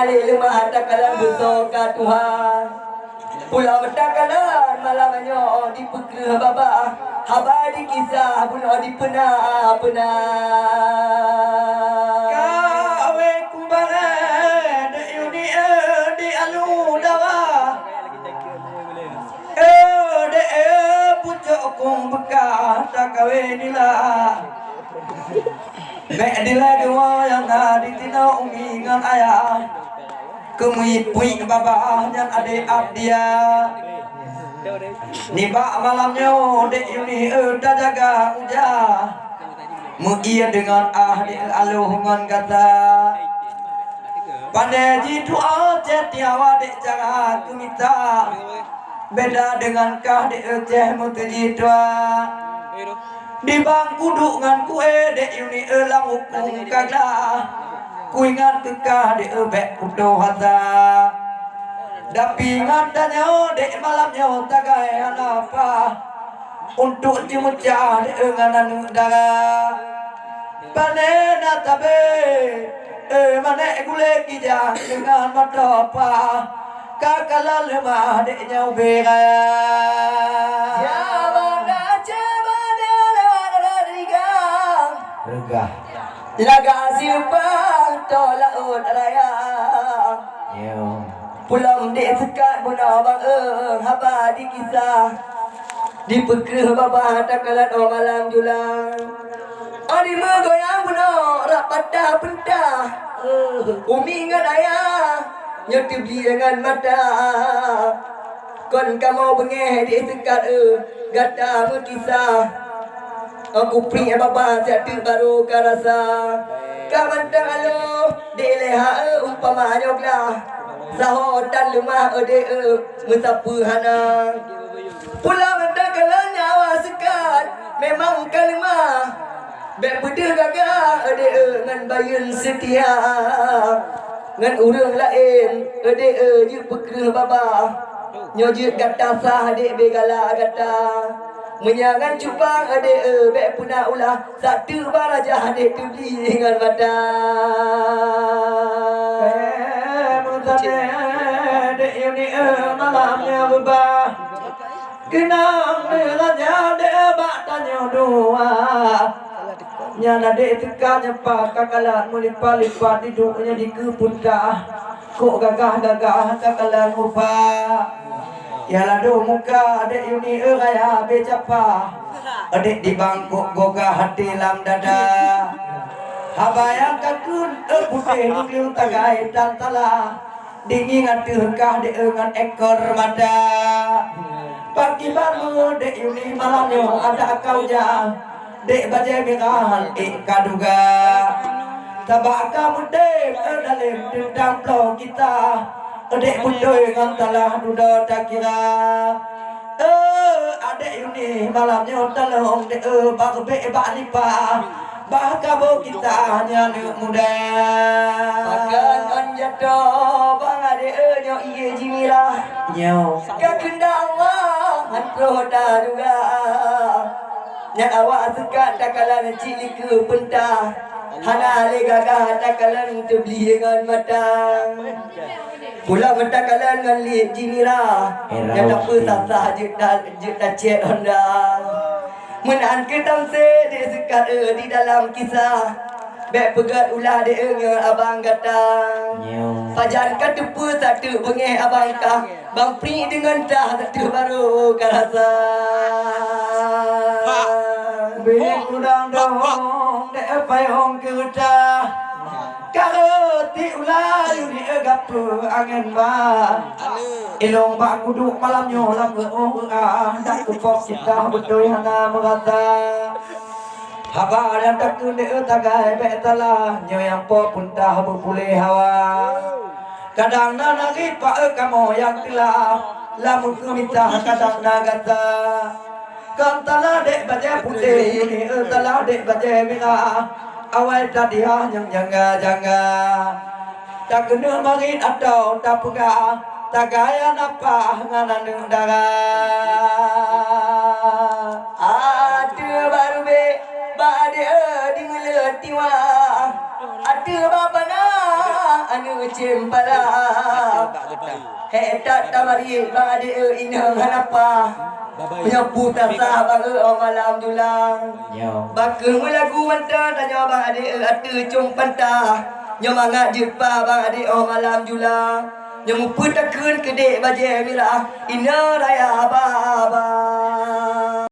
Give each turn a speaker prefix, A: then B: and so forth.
A: Ali lemah takalan besoka Tuhan pulau takalan malamnya di pekerah baba haba di kisah bunuh di pernah
B: kawe kumbara de uni di alu dawa de pucuk kung bekas kawe nila Mek dila dua yang ada di tina umi ngan ayah Kemui pui baba yang ade abdia Nibak malamnya dek yuni dah jaga uja Mu'ia dengan ahli aluhungan kata Pandai jitu tiawa dek cara kumita Beda dengan kah dek ceh mutujitwa Di bangku dukungan kue dek yuni elang hukum kagla Ku ingat kekah dek ebek udo hata Tapi ngadanya dek malamnya tagai apa Untuk jemecah dek nganan udara Panena tabe Manek gule kijang dengan mata apa Kakala lemah dek nyau beraya Regah
A: laga silpa tolak raya pulang dek sekat bunuh bang haba di kisah di pekerah baba takalan malam julang adi megoyang bunuh rapatah pentah umi ngan ayah nyotu beli dengan mata kon kamu bengeh dek sekat gata mekisah Aku pria bapa jatuh baru karasa Kaman tangalo Dileha umpama nyogla Sahotan lemah ode Mutapu hana Pulang tangkalan nyawa sekat Memang kalimah Bek pedih gagah ode Ngan bayun setia Ngan urang lain ode Juk pekerah bapa Nyojut kata sah dek begala kata Menyangan cupang adik bek punah ulah satu barajah adik tu beli dengan mata
B: Mutane dek yuni malamnya berubah Kenang dengannya dek bak tanya doa Nyana dek tekannya pak kakalan melipat-lipat hidupnya di kepuntah Kok gagah-gagah kakalan upah Ya lado muka adek yuni raya becapa Adek di bangkok goga hati lam dada Habayang kakun putih nungling tagai dan tala Dingin hati hekah dek dengan ekor mata Pagi baru dek yuni malamnya ada kau jah Dek bajai mirahan kaduga Tabak kamu dek dalam dendam plo kita Adek budoy ngantalah duda tak kira adek yuni malamnya talong dek bak be bak lipa bah kabo kita hanya muda
A: Akan on jatuh bang adek nyo iye jimira
B: nyo
A: Kakenda Allah Antro daduga Yang awak sekat takalan cilik ke pentah Hana le gagah takalan terbeli dengan matang Pula mentakalan dengan lip jimira Yang tak bersasah juk cek Honda Menaan ketang se dia sekat di dalam kisah Bek pegat ulah dia abang datang Pajan ketepu satu bengeh abang kah Bang Pri dengan dah satu baru karasa
B: Bing udang dong dek payung kita Kalau ti ulah yuni gapu angin ba Ilong ba kuduk malamnya lam dak kupok kita betul hana merata Haba dan takun de tagai betala nyo yang po puntah berpulih hawa Kadang na nagit pa kamu yang tila lamun kumita kadang nagata Kantala dek baje putih ini tala dek baje merah awal tadi yang jangga-jangga tak kena marit atau tak pegah tak gaya napa nganan dara
A: ada baru be bade di mulut tiwa ada babana anu cempala hetat tamari bang ade ina hanapa menyapu tasah bang malam julang bakeng lagu manta tanya bang ade atu cung panta nyomangat jepa bang ade malam julang nyamu putakun kedek baje mirah ina raya baba